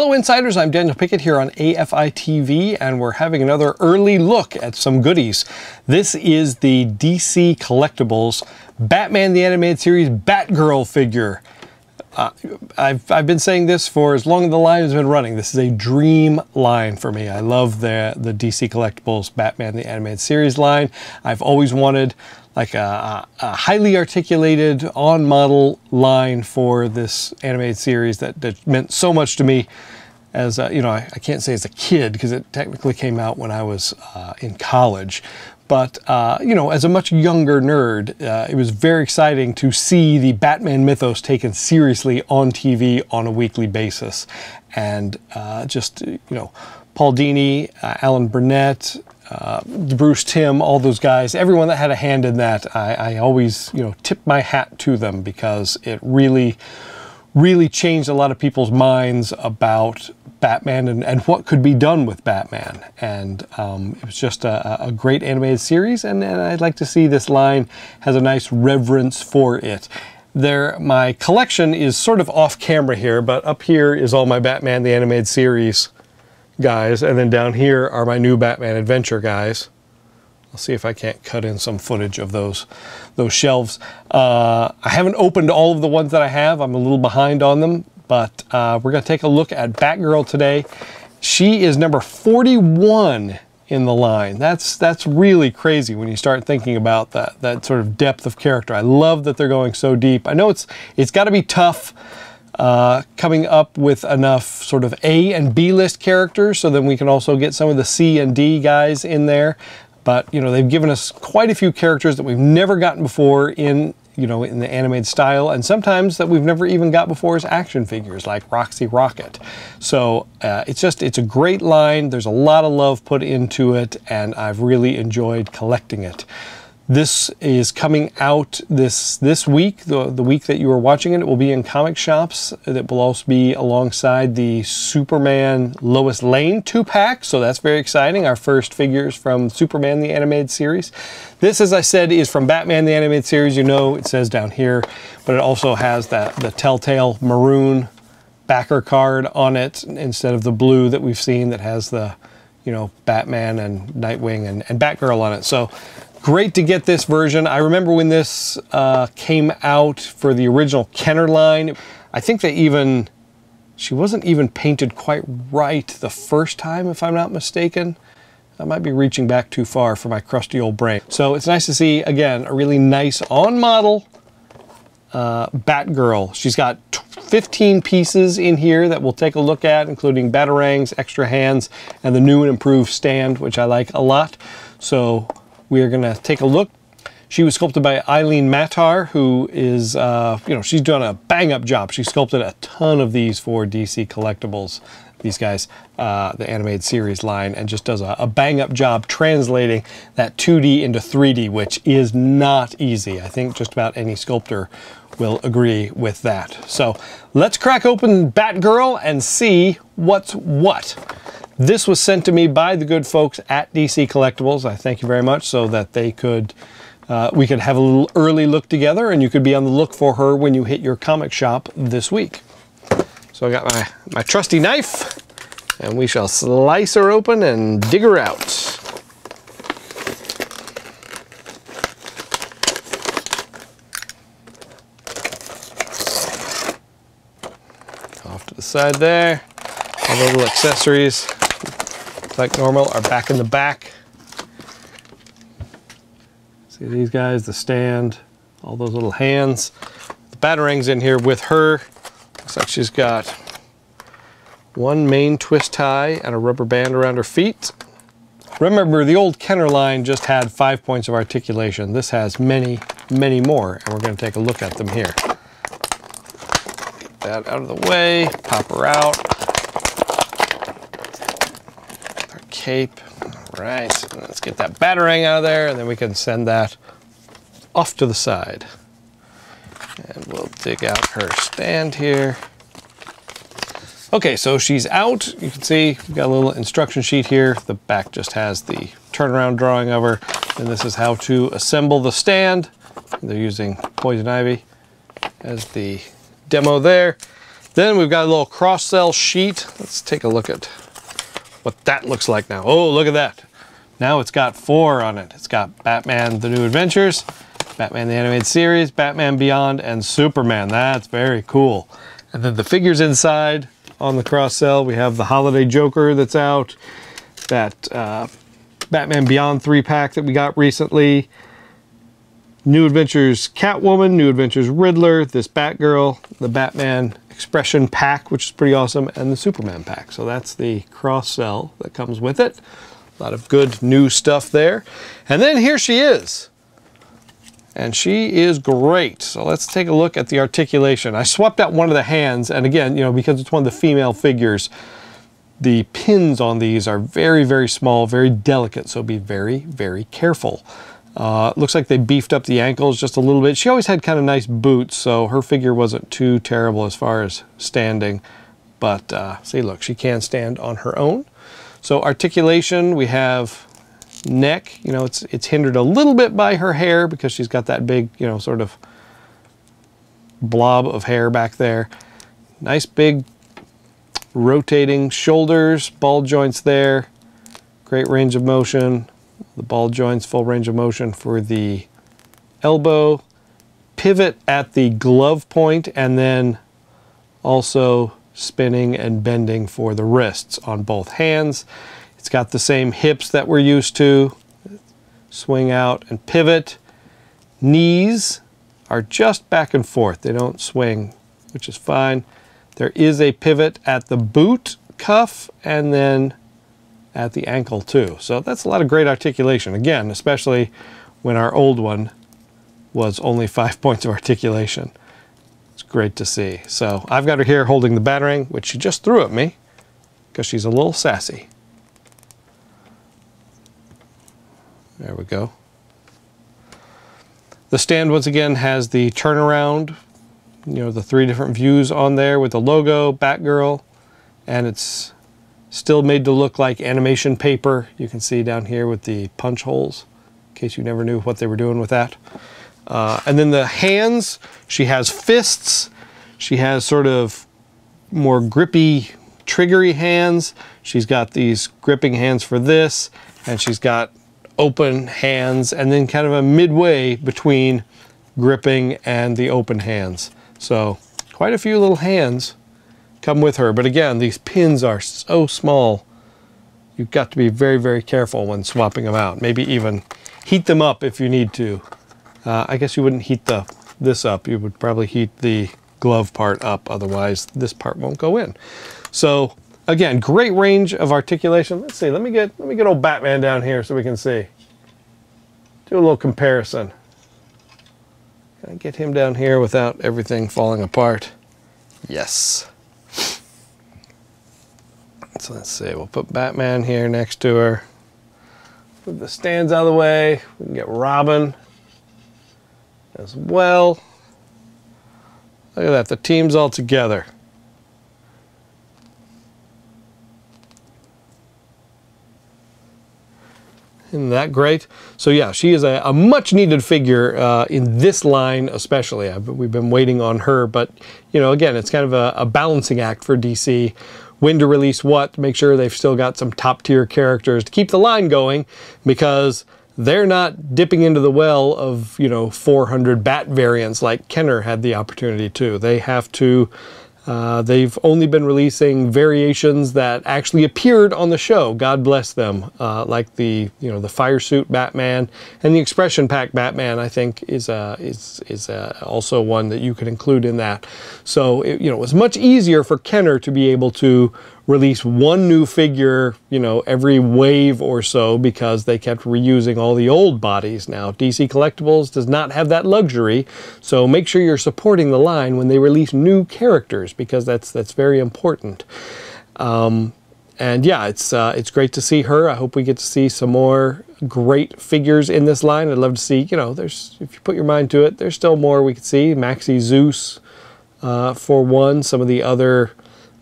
Hello Insiders, I'm Daniel Pickett here on AFI TV, and we're having another early look at some goodies. This is the DC Collectibles Batman the Animated Series Batgirl figure. I've been saying this for as long as the line has been running. This is a dream line for me. I love the DC Collectibles Batman the Animated Series line. I've always wanted like a highly articulated on-model line for this animated series that meant so much to me as, you know, I can't say as a kid because it technically came out when I was in college. But, you know, as a much younger nerd, it was very exciting to see the Batman mythos taken seriously on TV on a weekly basis. And just, you know, Paul Dini, Alan Burnett, Bruce Timm, all those guys, everyone that had a hand in that, I always, you know, tip my hat to them because it really changed a lot of people's minds about Batman and what could be done with Batman. And it was just a great animated series, and I'd like to see this line has a nice reverence for it. My collection is sort of off camera here, but up here is all my Batman the Animated Series guys, and then down here are my new Batman Adventure guys. I'll see if I can't cut in some footage of those shelves. I haven't opened all of the ones that I have. I'm a little behind on them, but we're going to take a look at Batgirl today. She is number 41 in the line. That's really crazy when you start thinking about that sort of depth of character. I love that they're going so deep. I know it's got to be tough coming up with enough sort of A and B list characters, so then we can also get some of the C and D guys in there. But, you know, they've given us quite a few characters that we've never gotten before in, you know, in the animated style, and sometimes that we've never even got before as action figures, like Roxy Rocket. So it's a great line. There's a lot of love put into it, and I've really enjoyed collecting it. This is coming out this week, the week that you are watching it. It will be in comic shops. It will also be alongside the Superman Lois Lane 2-pack, so that's very exciting. Our first figures from Superman the Animated Series. This, as I said, is from Batman the Animated Series. You know, it says down here, but it also has the Telltale maroon backer card on it instead of the blue that we've seen that has the, you know, Batman and Nightwing and Batgirl on it. So great to get this version. I remember when this came out for the original Kenner line. I think she wasn't even painted quite right the first time, if I'm not mistaken. I might be reaching back too far for my crusty old brain. So it's nice to see, again, a really nice on-model Batgirl. She's got 15 pieces in here that we'll take a look at, including batarangs, extra hands, and the new and improved stand, which I like a lot. So we are going to take a look. She was sculpted by Eileen Mattar, who is, you know, she's done a bang-up job. She sculpted a ton of these for DC Collectibles, these guys, the animated series line, and just does a bang-up job translating that 2D into 3D, which is not easy. I think just about any sculptor will agree with that. So let's crack open Batgirl and see what's what. This was sent to me by the good folks at DC Collectibles. I thank you very much, so that they could, we could have a little early look together, and you could be on the look for her when you hit your comic shop this week. So I got my trusty knife, and we shall slice her open and dig her out. Off to the side there. All the little accessories, like normal, are back in the back. See these guys, the stand, all those little hands. The batarangs in here with her. Looks like she's got one main twist tie and a rubber band around her feet. Remember, the old Kenner line just had 5 points of articulation. This has many, many more, and we're going to take a look at them here. Get that out of the way, pop her out. Our cape. All right, let's get that batarang out of there, and then we can send that off to the side. And we'll dig out her stand here. Okay, so she's out. You can see we've got a little instruction sheet here. The back just has the turnaround drawing of her. And this is how to assemble the stand. They're using Poison Ivy as the demo there. Then we've got a little cross-sell sheet. Let's take a look at what that looks like now. Oh, look at that. Now it's got 4 on it. It's got Batman The New Adventures, Batman the Animated Series, Batman Beyond, and Superman. That's very cool. And then the figures inside on the cross-sell, we have the Holiday Joker that's out, that Batman Beyond 3-pack that we got recently, New Adventures Catwoman, New Adventures Riddler, this Batgirl, the Batman Expression pack, which is pretty awesome, and the Superman pack. So that's the cross-sell that comes with it. A lot of good new stuff there. And then here she is. And she is great. So let's take a look at the articulation. I swapped out one of the hands, and again, you know, because it's one of the female figures, the pins on these are very, very small, very delicate, so be very, very careful. Looks like they beefed up the ankles just a little bit. She always had kind of nice boots, so her figure wasn't too terrible as far as standing. But see, look, she can stand on her own. So articulation, we have neck. You know, it's hindered a little bit by her hair because she's got that big, you know, sort of blob of hair back there. Nice big rotating shoulders, ball joints there. Great range of motion. The ball joints, full range of motion for the elbow. Pivot at the glove point, and then also spinning and bending for the wrists on both hands. It's got the same hips that we're used to. Swing out and pivot. Knees are just back and forth. They don't swing, which is fine. There is a pivot at the boot cuff and then at the ankle too. So that's a lot of great articulation. Again, especially when our old one was only 5 points of articulation. It's great to see. So I've got her here holding the Batarang, which she just threw at me because she's a little sassy. There we go. The stand once again has the turnaround, you know, the 3 different views on there with the logo, Batgirl, and it's still made to look like animation paper. You can see down here with the punch holes, in case you never knew what they were doing with that. And then the hands, she has fists. She has sort of more grippy, triggery hands. She's got these gripping hands for this, and she's got open hands, and then kind of a midway between gripping and the open hands. So quite a few little hands come with her. But again, these pins are so small. You've got to be very, very careful when swapping them out. Maybe even heat them up if you need to. I guess you wouldn't heat this up. You would probably heat the glove part up. Otherwise, this part won't go in. So again, great range of articulation. Let's see. Let me get old Batman down here so we can see. Do a little comparison. Can I get him down here without everything falling apart? Yes. So let's see. We'll put Batman here next to her. Move the stands out of the way. We can get Robin as well. Look at that. The team's all together. Isn't that great? So yeah, she is a much needed figure in this line especially. We've been waiting on her, but you know, again, it's kind of a balancing act for DC. When to release what, make sure they've still got some top tier characters to keep the line going, because they're not dipping into the well of, you know, 400 Bat variants like Kenner had the opportunity to. They have to, they've only been releasing variations that actually appeared on the show, God bless them, like the, you know, the Fire Suit Batman and the Expression Pack Batman, I think is also one that you could include in that. So, you know, it was much easier for Kenner to be able to release one new figure, you know, every wave or so, because they kept reusing all the old bodies. Now, DC Collectibles does not have that luxury, so make sure you're supporting the line when they release new characters, because that's very important. And yeah, it's great to see her. I hope we get to see some more great figures in this line. I'd love to see, you know, there's, if you put your mind to it, there's still more we could see. Maxi Zeus, for one, some of the other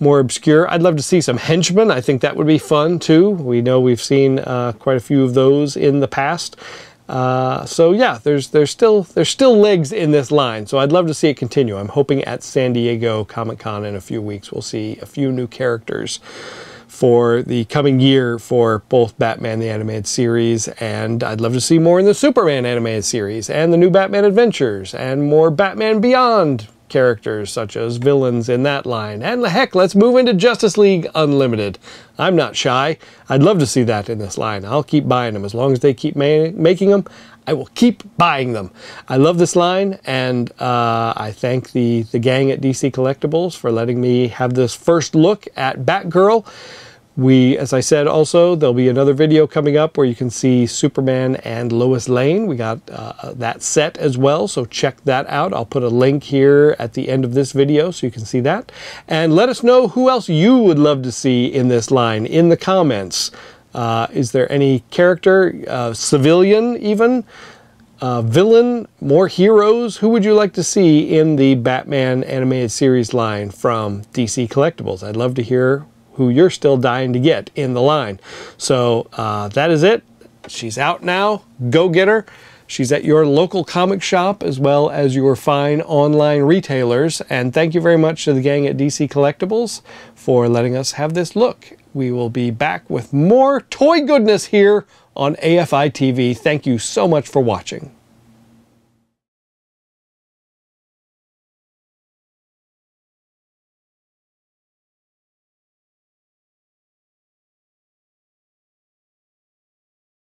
more obscure. I'd love to see some henchmen. I think that would be fun too. We know we've seen quite a few of those in the past. So yeah, there's still legs in this line, so I'd love to see it continue. I'm hoping at San Diego Comic-Con in a few weeks we'll see a few new characters for the coming year for both Batman the Animated Series, and I'd love to see more in the Superman Animated Series, and the new Batman Adventures, and more Batman Beyond characters such as villains in that line. And heck, let's move into Justice League Unlimited. I'm not shy. I'd love to see that in this line. I'll keep buying them. As long as they keep making them, I will keep buying them. I love this line, and I thank the gang at DC Collectibles for letting me have this first look at Batgirl. As I said also, there'll be another video coming up where you can see Superman and Lois Lane. We got that set as well, so check that out. I'll put a link here at the end of this video so you can see that. And let us know who else you would love to see in this line in the comments. Is there any character, civilian even, villain, more heroes? Who would you like to see in the Batman Animated Series line from DC Collectibles? I'd love to hear who you're still dying to get in the line. So that is it. She's out now. Go get her. She's at your local comic shop as well as your fine online retailers. And thank you very much to the gang at DC Collectibles for letting us have this look. We will be back with more toy goodness here on AFI TV. Thank you so much for watching.